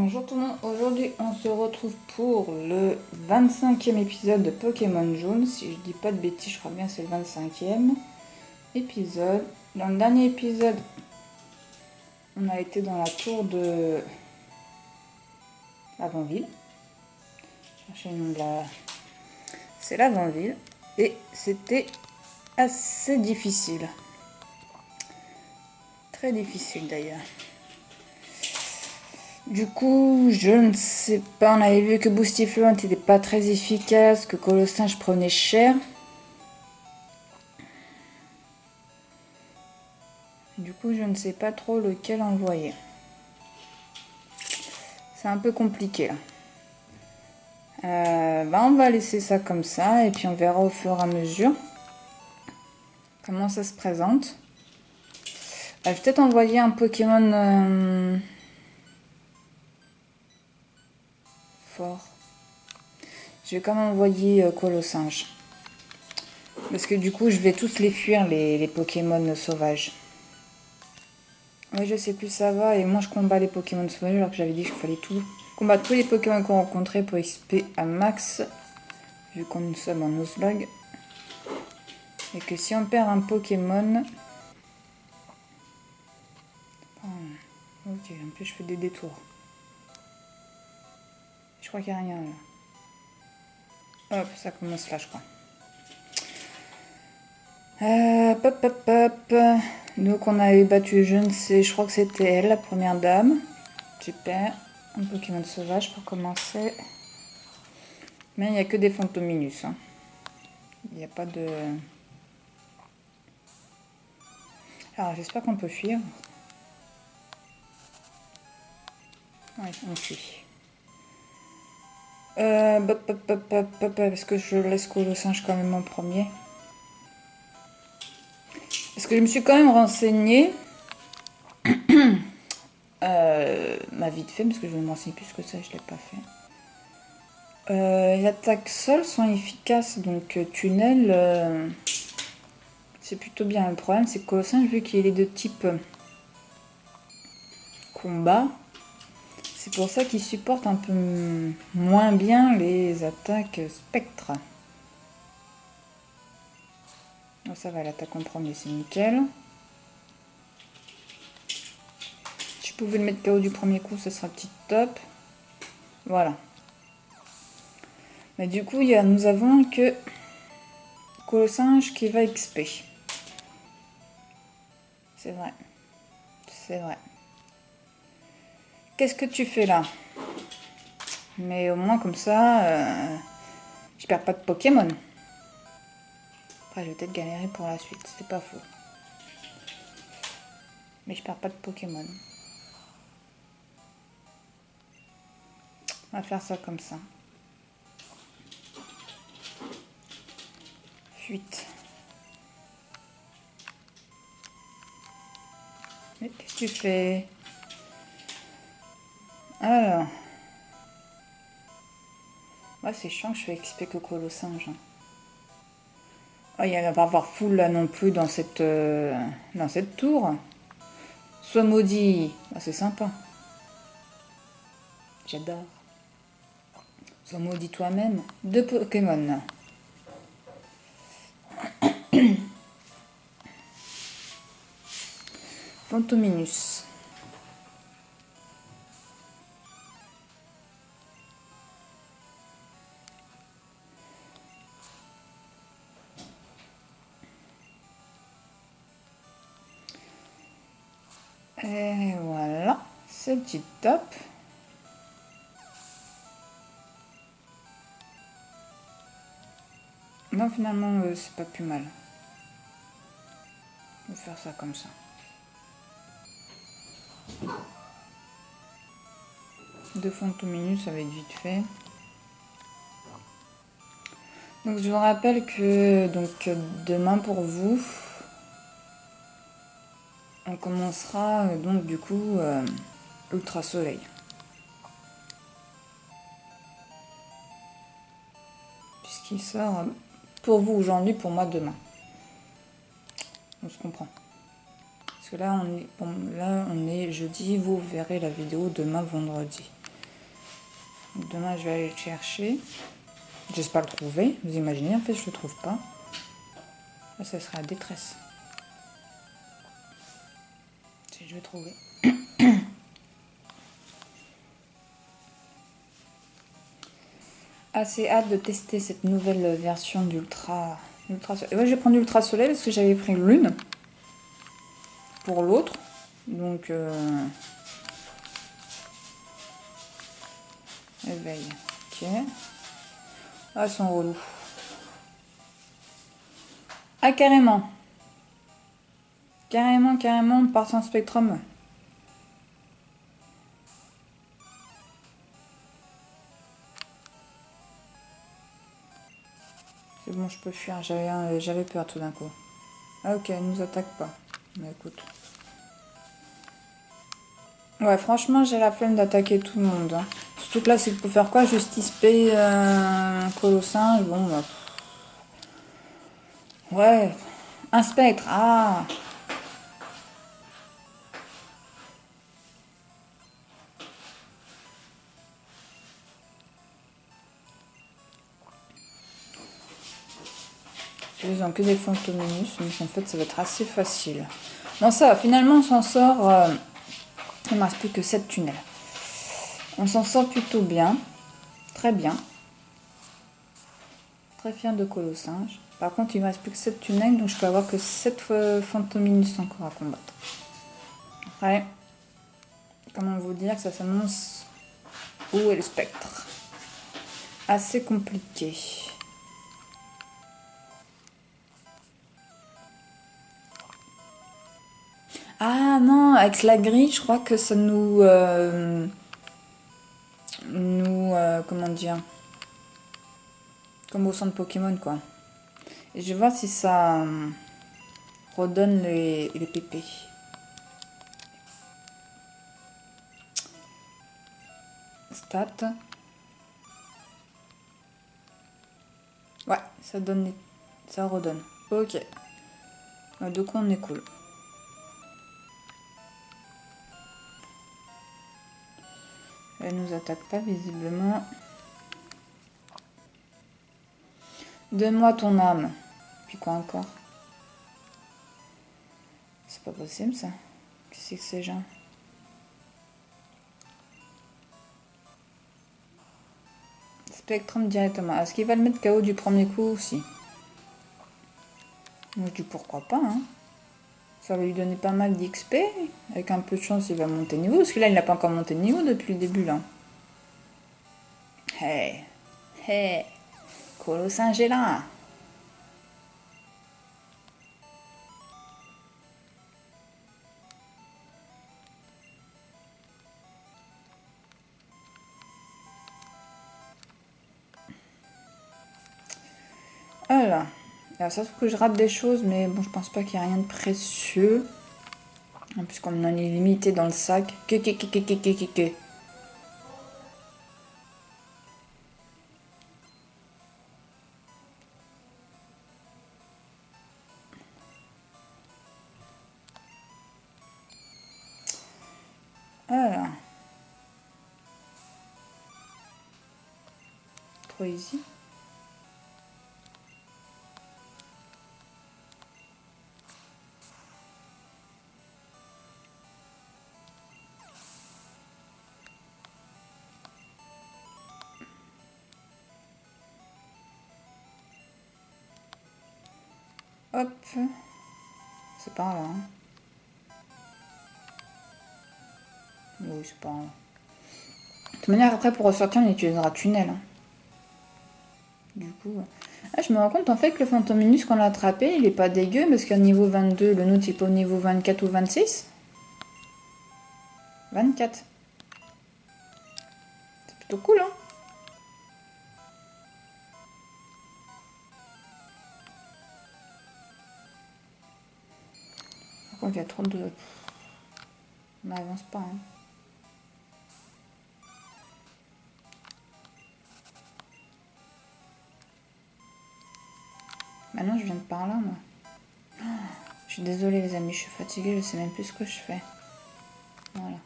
Bonjour tout le monde, aujourd'hui on se retrouve pour le 25e épisode de Pokémon Jaune. Si je dis pas de bêtises, je crois bien que c'est le 25e épisode. Dans le dernier épisode, on a été dans la tour de l'Avant-Ville. Cherchez le nom de la... C'est l'Avant-Ville. Et c'était assez difficile. Très difficile d'ailleurs. Du coup, je ne sais pas, on avait vu que Boostifleur n'était pas très efficace, que Colossinge prenait cher. Du coup, je ne sais pas trop lequel envoyer. C'est un peu compliqué là. On va laisser ça comme ça et puis on verra au fur et à mesure comment ça se présente. Je vais peut-être envoyer un Pokémon fort. Je vais quand même envoyer Colossinge. Parce que du coup, je vais tous les fuir, les Pokémon sauvages. Ouais, je sais plus ça va. Et moi, je combats les Pokémon sauvages alors que j'avais dit qu'il fallait tout combattre tous les Pokémon qu'on rencontrait pour XP à max. Vu qu'on nous sommes en Nuzlocke. Et que si on perd un Pokémon... Ok, en plus je fais des détours. Je crois qu'il n'y a rien là. Hop, ça commence là, je crois. Hop. Donc on avait battu, je ne sais, je crois que c'était elle, la première dame. Super. Un Pokémon sauvage pour commencer. Mais il n'y a que des Fantominus. Hein. Il n'y a pas de... Alors j'espère qu'on peut fuir. Oui, on fuit. Parce que je laisse Colossinge quand même en premier. Parce que je me suis quand même renseignée. Vite fait, parce que je vais me renseigner plus que ça, je ne l'ai pas fait. Les attaques seules sont efficaces, donc tunnel, c'est plutôt bien. Le problème, c'est que Colossinge, vu qu'il est de type combat, c'est pour ça qu'il supporte un peu moins bien les attaques spectres. Oh, ça va, l'attaque en premier, c'est nickel. Si je pouvais le mettre KO du premier coup, ce sera petit top. Voilà. Mais du coup, nous avons que Colossinge qui va XP. C'est vrai. C'est vrai. Qu'est-ce que tu fais là? Mais au moins comme ça, je perds pas de Pokémon. Après, je vais peut-être galérer pour la suite, c'est pas faux. Mais je perds pas de Pokémon. On va faire ça comme ça. Fuite. Mais qu'est-ce que tu fais? Alors. Ouais, c'est chiant que je fais XP que Colossinge. Oh, il va pas avoir full là non plus dans cette tour. Sois maudit. Ah, c'est sympa. J'adore. Sois maudit toi-même. 2 Pokémon. Fantominus. Et voilà, c'est petit top. Non, finalement, c'est pas plus mal. On va faire ça comme ça. 2 Fantominus, ça va être vite fait. Donc je vous rappelle que demain pour vous, on commencera donc du coup Ultra Soleil. Puisqu'il sort pour vous aujourd'hui, pour moi demain. On se comprend. Parce que là on est jeudi, vous verrez la vidéo demain vendredi. Donc demain, je vais aller le chercher. J'espère le trouver. Vous imaginez, en fait, je le trouve pas. Là, ça serait la détresse. Si je vais trouver. Assez hâte de tester cette nouvelle version d'Ultra. Et ouais, je vais prendre l'Ultra Soleil parce que j'avais pris l'une pour l'autre. Donc, éveil. Ok. Ah, elles sont relous. Ah, carrément. Carrément, on part en Spectrum. C'est bon, je peux fuir. J'avais peur tout d'un coup. Ah, ok, elle nous attaque pas. Mais écoute. Ouais, franchement, j'ai la flemme d'attaquer tout le monde. Hein. Surtout que là, c'est pour faire quoi? Justice P, Colossinge. Bon, bah. Ouais. Un spectre. Ah. Ils ont que des Fantominus, donc en fait, ça va être assez facile. Bon, ça va. Finalement, on s'en sort. Il ne me reste plus que 7 tunnels. On s'en sort plutôt bien. Très bien. Très fier de Colossinge. Par contre, il ne me reste plus que 7 tunnels, donc je peux avoir que 7 Fantominus encore à combattre. Après, comment vous dire que ça s'annonce où est le spectre? Assez compliqué. Ah non, avec la grille, je crois que ça comment dire, comme au centre Pokémon quoi. Et je vais voir si ça redonne les PP. Stat. Ouais, ça donne ça redonne. Ok. De quoi on est cool. Elle nous attaque pas visiblement. Donne-moi ton âme. Puis quoi encore? C'est pas possible ça. Qu'est-ce que c'est ces gens? Spectrum directement. Est-ce qu'il va le mettre KO du premier coup aussi? Moi je dis pourquoi pas hein. Ça va lui donner pas mal d'XP. Avec un peu de chance il va monter de niveau. Parce que là il n'a pas encore monté de niveau depuis le début là. Hey. Hey. Colossinge est là. Voilà. Alors ça se trouve que je rate des choses, mais bon, je pense pas qu'il y ait rien de précieux. Puisqu'on en est limité dans le sac. Voilà. Trop easy. Hop. C'est par là. Hein. Oui, c'est par là. De toute manière, après, pour ressortir, on utilisera tunnel. Hein. Du coup... Ah, je me rends compte en fait que le Fantominus qu'on a attrapé, il est pas dégueu parce qu'à niveau 22, le nôtre il est pas au niveau 24 ou 26. 24. C'est plutôt cool, hein. Par contre, il y a trop de... On n'avance pas, hein. Maintenant, je viens de par là, moi. Oh, je suis désolée, les amis, je suis fatiguée, je sais même plus ce que je fais. Voilà.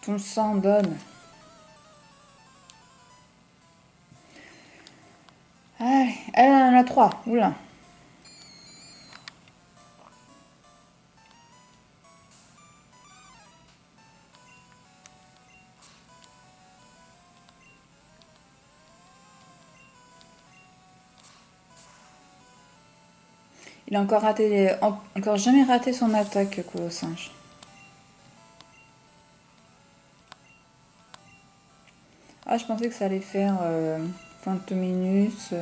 Ton sang donne. Allez, elle en a 3. Oula. Il a encore raté, encore jamais raté son attaque, Colosinge. Ah, je pensais que ça allait faire Fantominus,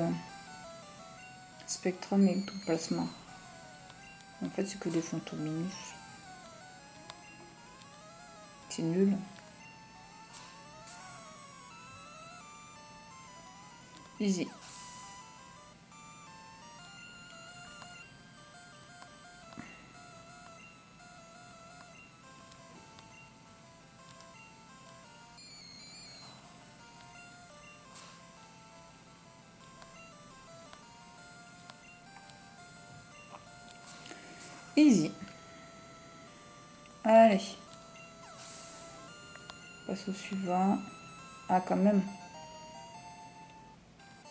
Spectrum et tout placement. En fait, c'est que des Fantominus. C'est nul. Easy. Easy. Allez. On passe au suivant. Ah, quand même.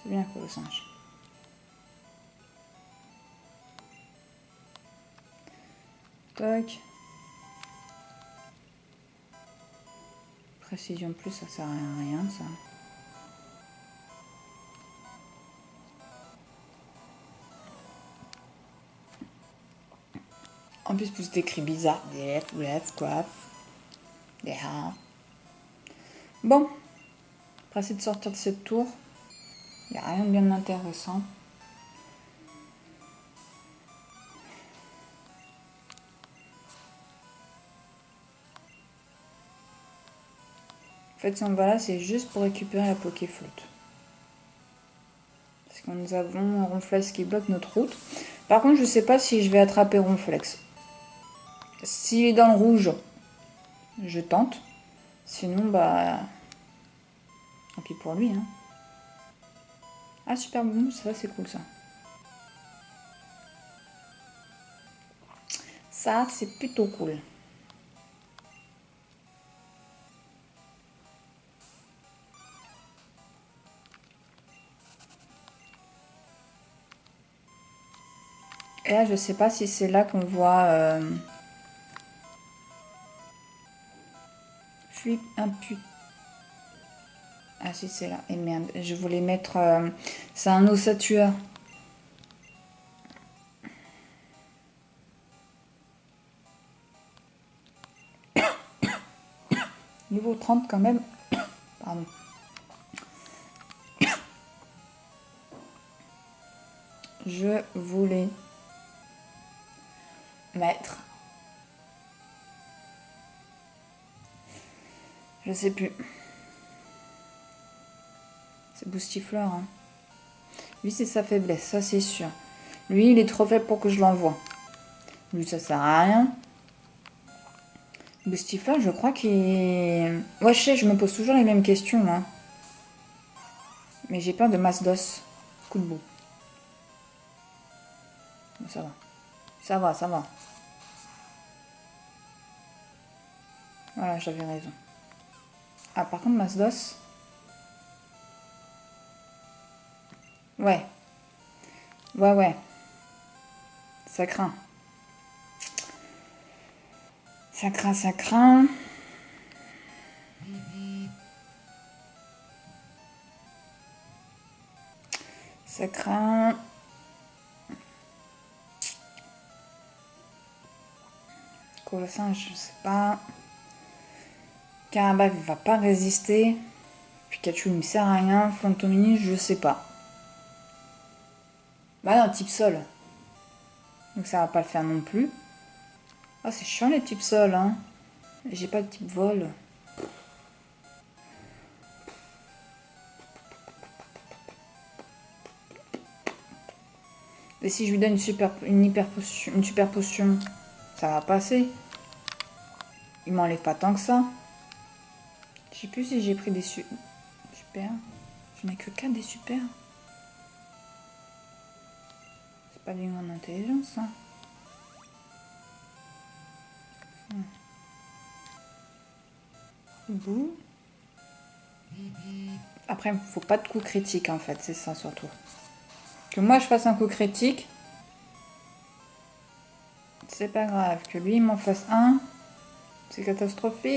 C'est bien, Colosinge. Tac. Précision plus, ça sert à rien, ça. En plus, vous écrit bizarre. Des F, des F, quoi. Des A. Bon. Après, essayer de sortir de cette tour. Il n'y a rien de bien intéressant. En fait, si on va là, c'est juste pour récupérer la Pokéflûte. Parce que nous avons Ronflex qui bloque notre route. Par contre, je sais pas si je vais attraper Ronflex. S'il est dans le rouge, je tente. Sinon, bah... tant pis pour lui, hein. Ah, super bon, ça c'est cool, ça. Ça, c'est plutôt cool. Et là, je sais pas si c'est là qu'on voit... Flip imput. Ah si, c'est là. Et merde, je voulais mettre... c'est un ossature. Niveau 30 quand même. Pardon. Je voulais mettre... Je sais plus. C'est Boostifleur, hein. Lui, c'est sa faiblesse, ça c'est sûr. Lui, il est trop faible pour que je l'envoie. Lui, ça sert à rien. Boostifleur, je crois qu'il... Ouais, je sais, je me pose toujours les mêmes questions, hein. Mais j'ai peur de masse d'os. Coup de bout. Bon, ça va. Ça va, ça va. Voilà, j'avais raison. Ah, par contre, masse d'os... Ouais. Ouais, ouais. Ça craint. Ça craint, ça craint. Ça craint. Colossinge, je sais pas. Carabac, il va pas résister. Pikachu, il me sert à rien. Fantomini, je sais pas. Bah non, type sol. Donc ça va pas le faire non plus. Ah, c'est chiant les types sol, hein. J'ai pas de type vol. Et si je lui donne une super potion, ça va passer. Il m'enlève pas tant que ça. Je sais plus si j'ai pris des super. Je n'ai que 4 des super. C'est pas du grande intelligence, ça. Bouh. Après, il faut pas de coup critique en fait, c'est ça surtout. Que moi je fasse un coup critique, c'est pas grave. Que lui il m'en fasse un, c'est catastrophique.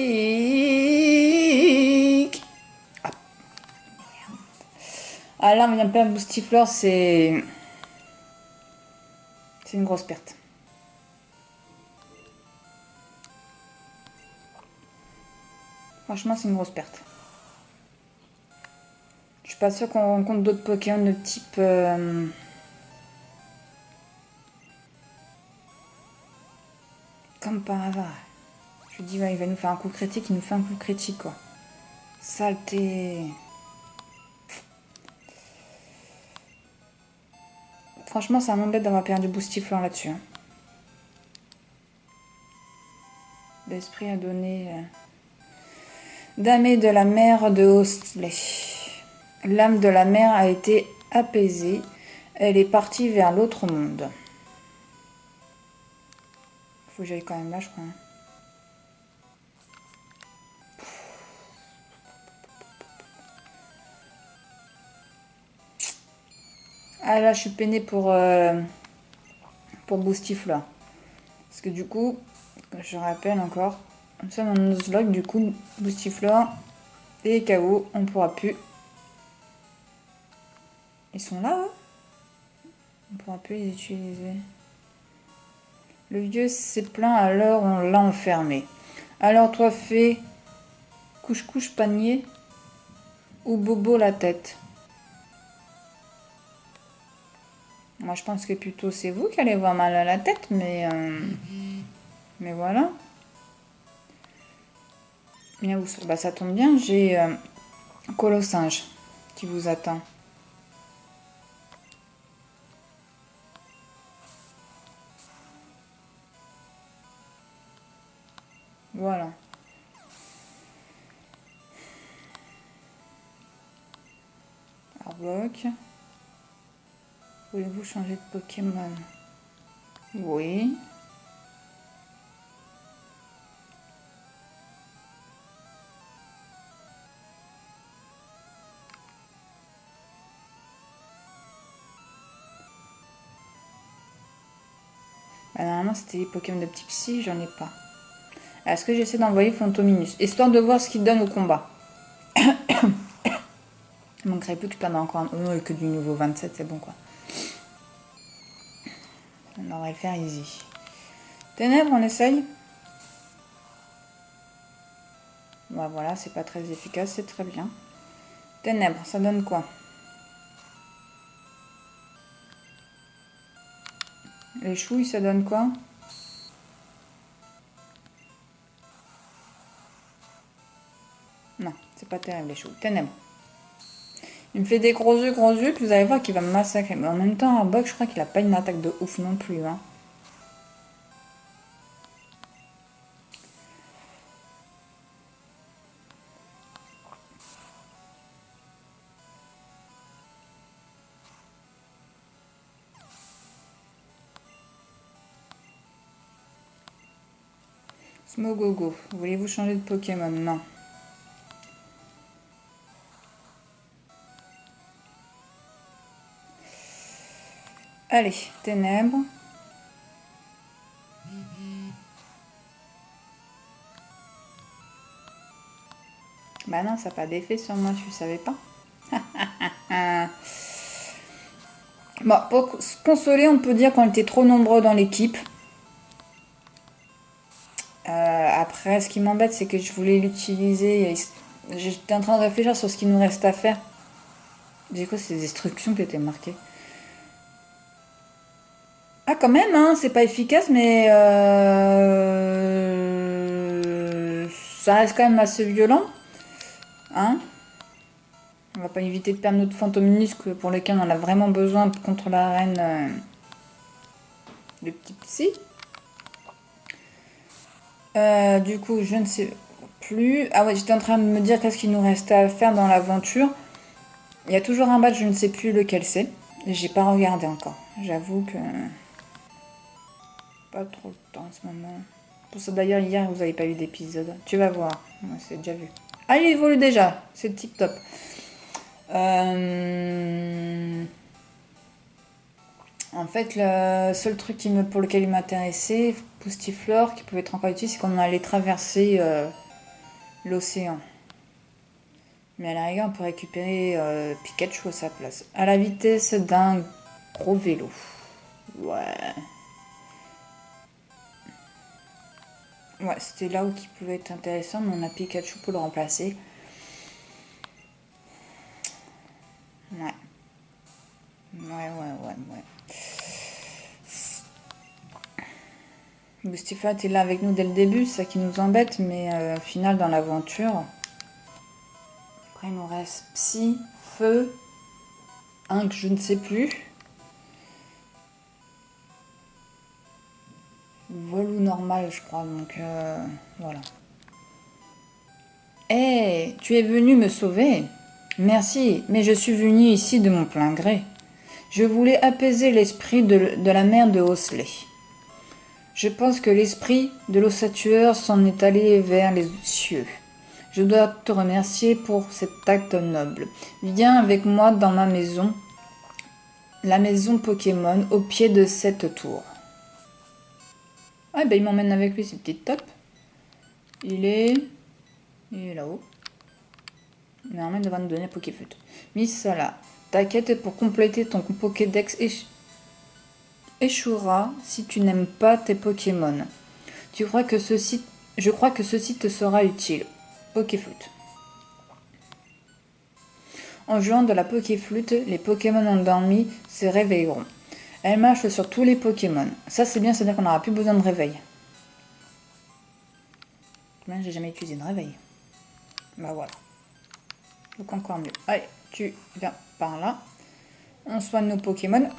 Ah là, on vient de perdre Boostifleur, c'est une grosse perte. Franchement, c'est une grosse perte. Je suis pas sûre qu'on rencontre d'autres Pokémon de type... Comme par hasard. Je dis, ouais, il va nous faire un coup critique, il nous fait un coup critique, quoi. Saleté. Franchement, ça m'embête d'avoir perdu Boostifleur là-dessus. Hein. L'esprit a donné... Damé de la mer de Hostley. L'âme de la mer a été apaisée. Elle est partie vers l'autre monde. Faut que j'aille quand même là, je crois. Hein. Ah là, je suis peinée pour Boostifleur. Parce que du coup, je rappelle encore, nous sommes en Nuzlocke, du coup, Boostifleur et KO, on pourra plus. Ils sont là, eux. On pourra plus les utiliser. Le vieux s'est plaint, alors on l'a enfermé. Alors toi fais couche-couche panier ou bobo la tête. Moi je pense que plutôt c'est vous qui allez avoir mal à la tête, mais voilà. Bien où bah ça tombe bien, j'ai Colossinge qui vous attend. Voilà. Arbok. Voulez-vous changer de Pokémon? Oui. Bah, normalement c'était les Pokémon de petit psy, j'en ai pas. Est-ce que j'essaie d'envoyer Fantominus, histoire de voir ce qu'il donne au combat. Il manquerait plus que je perde encore un... Oh, et que du niveau 27, c'est bon quoi. On devrait le faire easy. Ténèbres, on essaye. Bah voilà, c'est pas très efficace, c'est très bien. Ténèbres, ça donne quoi? Les chouilles, ça donne quoi? Non, c'est pas terrible les chouilles. Ténèbres. Il me fait des gros yeux, puis vous allez voir qu'il va me massacrer. Mais en même temps, Arbok, je crois qu'il a pas une attaque de ouf non plus. Hein. Smogogo, voulez-vous changer de Pokémon? Non. Allez, ténèbres. Bah non, ça n'a pas d'effet sur moi, tu savais pas. Bon, pour se consoler, on peut dire qu'on était trop nombreux dans l'équipe. Après, ce qui m'embête, c'est que je voulais l'utiliser. J'étais en train de réfléchir sur ce qu'il nous reste à faire. Du coup, c'est des instructions qui étaient marquées. Ah, quand même, hein, c'est pas efficace, mais ça reste quand même assez violent. Hein? On va pas éviter de perdre notre Fantominus pour lequel on en a vraiment besoin contre la reine de petit psy. Du coup, je ne sais plus. Ah ouais, j'étais en train de me dire qu'est-ce qu'il nous restait à faire dans l'aventure. Il y a toujours un badge, je ne sais plus lequel c'est. J'ai pas regardé encore. J'avoue que... Pas trop le temps en ce moment. Pour ça d'ailleurs, hier, vous n'avez pas eu d'épisode. Tu vas voir. Moi, c'est déjà vu. Ah, il évolue déjà. C'est tip top. En fait, le seul truc pour lequel il m'intéressait, Poustiflore, qui pouvait être encore utile, c'est qu'on allait traverser l'océan. Mais à la rigueur, on peut récupérer Pikachu à sa place. À la vitesse d'un gros vélo. Ouais. Ouais, c'était là où qui pouvait être intéressant, mais on a Pikachu pour le remplacer. Ouais. Ouais. Boostifleur était là avec nous dès le début, c'est ça qui nous embête, mais au final, dans l'aventure... Après, il nous reste Psy, Feu, un que je ne sais plus. Vol ou normal, je crois, donc voilà. Hé, tu es venu me sauver? Merci, mais je suis venu ici de mon plein gré. Je voulais apaiser l'esprit de la mère de Hosley. Je pense que l'esprit de l'ossature s'en est allé vers les cieux. Je dois te remercier pour cet acte noble. Viens avec moi dans ma maison, la maison Pokémon, au pied de cette tour. Ah ben il m'emmène avec lui, c'est petit top. Il est là-haut. Normalement, il devra nous donner Pokéflute. Missala, ta quête pour compléter ton Pokédex échouera si tu n'aimes pas tes Pokémon. Je crois que ceci te sera utile. Pokéflute. En jouant de la Pokéflute, les Pokémon endormis se réveilleront. Elle marche sur tous les Pokémon. Ça c'est bien, c'est-à-dire qu'on n'aura plus besoin de réveil. Moi, j'ai jamais utilisé de réveil. Bah voilà. Donc encore mieux. Allez, tu viens par là. On soigne nos Pokémon.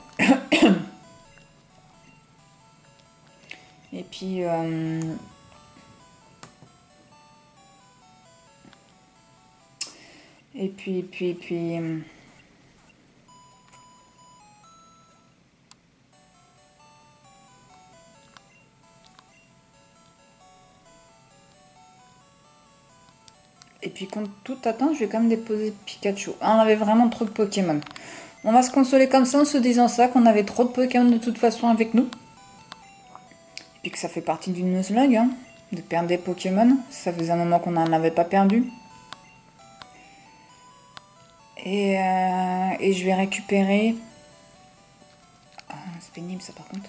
Et puis... Et puis... Et puis contre toute attente, je vais quand même déposer Pikachu. Ah, on avait vraiment trop de Pokémon. On va se consoler comme ça en se disant ça, qu'on avait trop de Pokémon de toute façon avec nous. Et puis que ça fait partie d'une Nuzlocke, hein, de perdre des Pokémon. Ça faisait un moment qu'on n'en avait pas perdu. Et je vais récupérer... Ah, c'est pénible ça par contre.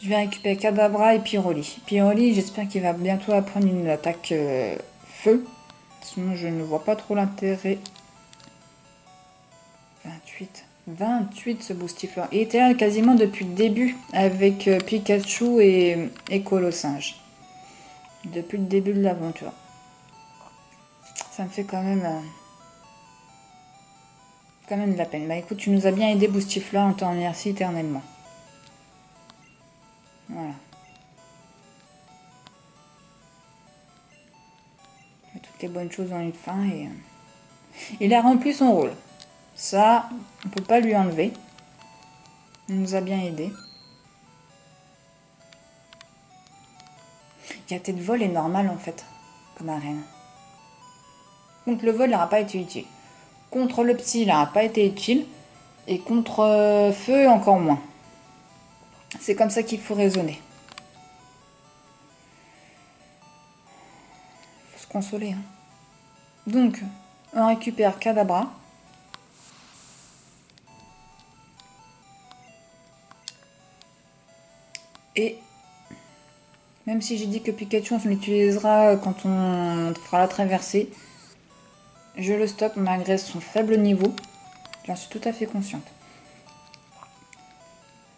Je vais récupérer Kadabra et Pyroli. Pyroli, j'espère qu'il va bientôt apprendre une attaque feu. Sinon, je ne vois pas trop l'intérêt. 28 ce Boostifleur. Il était là quasiment depuis le début avec Pikachu et Colossinge. Depuis le début de l'aventure. Ça me fait quand même de la peine. Bah écoute, tu nous as bien aidé Boostifleur, on t'en remercie éternellement. Voilà. Toutes les bonnes choses ont une fin et... il a rempli son rôle. Ça, on peut pas lui enlever. Il nous a bien aidé. Il y a peut-être vol et normal en fait, comme arène. Contre le vol, il n'aura pas été utile. Contre le psy, il n'aura pas été utile. Et contre feu, encore moins. C'est comme ça qu'il faut raisonner. Il faut se consoler. Hein. Donc, on récupère Kadabra. Et même si j'ai dit que Pikachu, on l'utilisera quand on fera la traversée, je le stoppe malgré son faible niveau. J'en suis tout à fait consciente.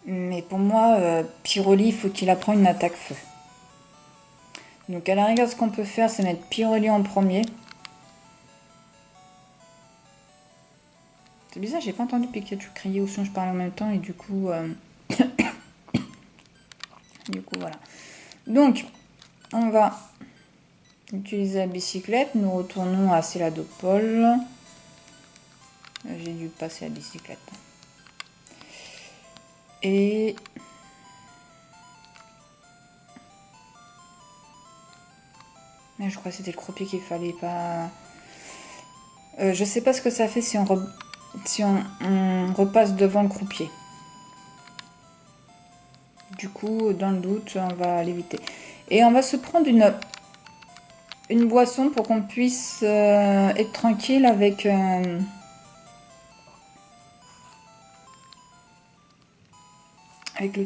Mais pour moi, Pyroli, il faut qu'il apprenne une attaque feu. Donc à la rigueur, ce qu'on peut faire, c'est mettre Pyroli en premier. C'est bizarre, j'ai pas entendu Pikachu crier ou sinon je parlais en même temps et du coup... du coup, voilà. Donc, on va utiliser la bicyclette. Nous retournons à Céladopole. J'ai dû passer la bicyclette. Et... mais je crois que c'était le croupier qu'il fallait pas... Je sais pas ce que ça fait si on repasse devant le croupier. Du coup, dans le doute, on va l'éviter. Et on va se prendre une boisson pour qu'on puisse être tranquille avec le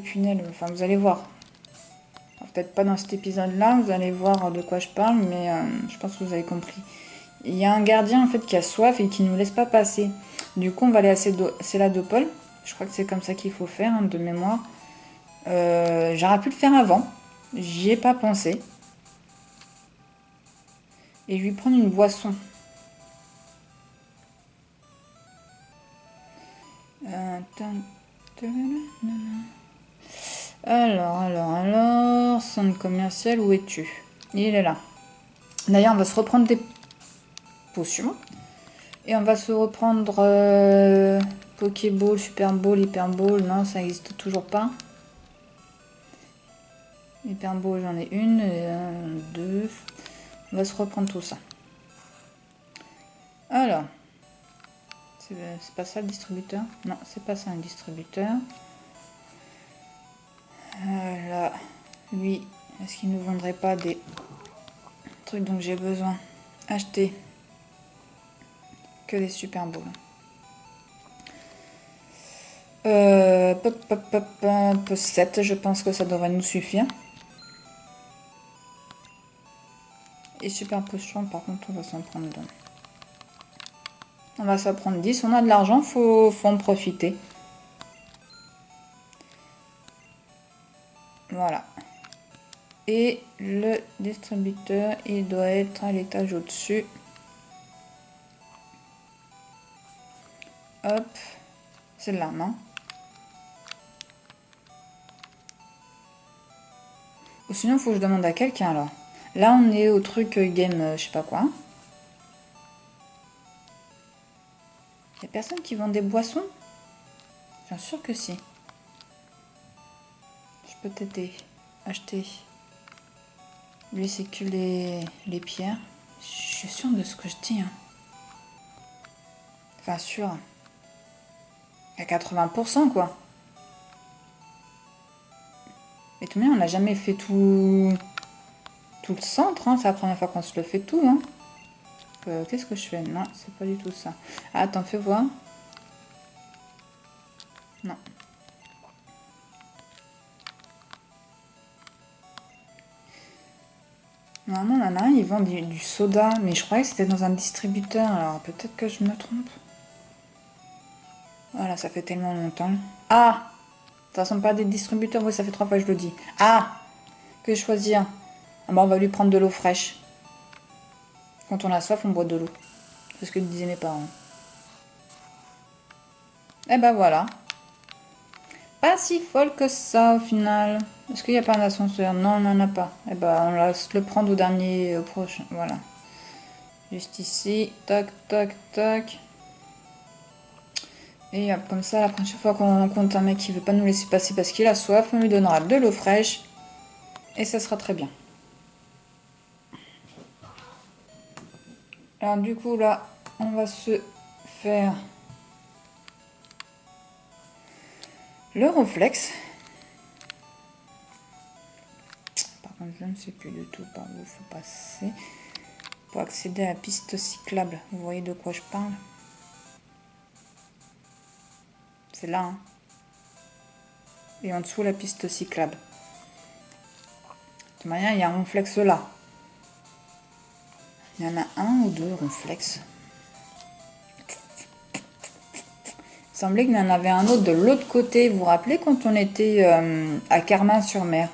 tunnel. Enfin, vous allez voir. Peut-être pas dans cet épisode-là, vous allez voir de quoi je parle, mais je pense que vous avez compris. Il y a un gardien en fait qui a soif et qui ne nous laisse pas passer. Du coup, on va aller à Céladopol. Je crois que c'est comme ça qu'il faut faire, hein, de mémoire. J'aurais pu le faire avant. J'y ai pas pensé. Et je vais prendre une boisson. Alors, centre commercial, où es-tu? Il est là. D'ailleurs, on va se reprendre des potions. Et on va se reprendre Pokéball, Super Ball, Hyper Ball. Non, ça n'existe toujours pas. Hyper Ball, j'en ai une, deux. On va se reprendre tout ça. Alors, c'est pas ça le distributeur? Non, c'est pas ça un distributeur. Là, lui, est-ce qu'il ne nous vendrait pas des trucs dont j'ai besoin? Acheter que des Super Balls. Pop 7, je pense que ça devrait nous suffire. Et super potion, par contre, on va s'en prendre deux. On va s'en prendre 10. On a de l'argent, faut en profiter. Voilà. Et le distributeur, il doit être à l'étage au-dessus. Hop. C'est là, non? Ou sinon, il faut que je demande à quelqu'un, alors. Là, on est au truc game, je sais pas quoi. Il y a personne qui vend des boissons? Bien sûr que si. Je peux t'aider. Acheter. Lui, c'est que les pierres. Je suis sûre de ce que je dis. Hein. Enfin, sûr. À 80%, quoi. Et tout de même, on n'a jamais fait tout le centre. Hein. C'est la première fois qu'on se le fait tout. Hein. Qu'est-ce que je fais? Non, c'est pas du tout ça. Ah, attends, fais voir. Non. Normalement, il y en a un, ils vendent du soda. Mais je croyais que c'était dans un distributeur. Alors, peut-être que je me trompe. Voilà, ça fait tellement longtemps. Ah! Ça ressemble pas à des distributeurs. Oui, ça fait 3 fois que je le dis. Ah! Que choisir? Ah bah, on va lui prendre de l'eau fraîche. Quand on a soif, on boit de l'eau. C'est ce que disaient mes parents. Et ben voilà. Pas si folle que ça au final. Est-ce qu'il n'y a pas un ascenseur? Non, on n'en a pas. Et ben on laisse le prendre au dernier prochain. Voilà. Juste ici. Tac, tac, tac. Et hop, comme ça, la prochaine fois qu'on compte un mec qui veut pas nous laisser passer parce qu'il a soif, on lui donnera de l'eau fraîche. Et ça sera très bien. Alors du coup là, on va se faire le Ronflex. Par contre, je ne sais plus du tout par où il faut passer. Pour accéder à la piste cyclable. Vous voyez de quoi je parle? C'est là. Hein. Et en dessous, la piste cyclable. De toute manière, il y a un Ronflex là. Il y en a un ou deux Ronflex. Il semblait qu'il y en avait un autre de l'autre côté. Vous vous rappelez quand on était à Carmin-sur-Mer?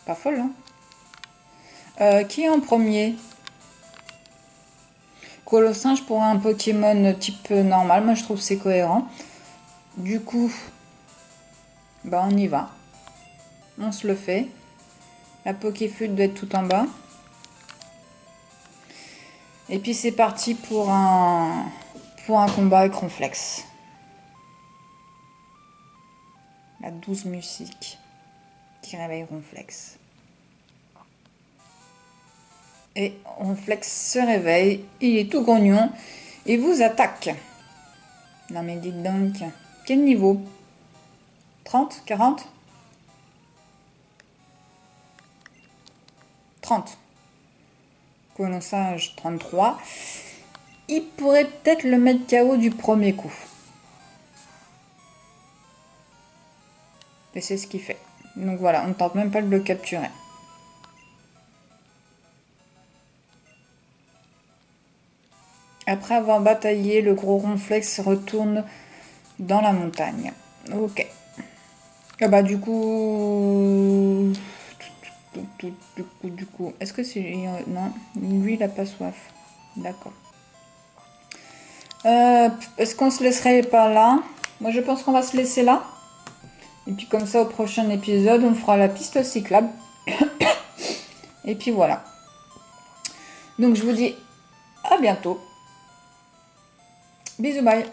Pas folle, hein? Qui est en premier? Colossinge pour un Pokémon type normal. Moi, je trouve que c'est cohérent. Du coup, bah on y va. On se le fait. La Pokéflute doit être tout en bas. Et puis c'est parti pour un combat avec Ronflex. La douce musique qui réveille Ronflex. Et Ronflex se réveille, il est tout grognon et vous attaque. Non mais dites donc, quel niveau? 30, 40? 30. Colossinge 33. Il pourrait peut-être le mettre KO du premier coup. Et c'est ce qu'il fait. Donc voilà, on ne tente même pas de le capturer. Après avoir bataillé, le gros Ronflex retourne dans la montagne. Ok. Ah bah du coup... Du coup... Est-ce que c'est... Non, lui il a pas soif. D'accord. Est-ce qu'on se laisserait pas là? Moi je pense qu'on va se laisser là. Et puis comme ça au prochain épisode on fera la piste cyclable. Et puis voilà. Donc je vous dis à bientôt. Bisous, bye.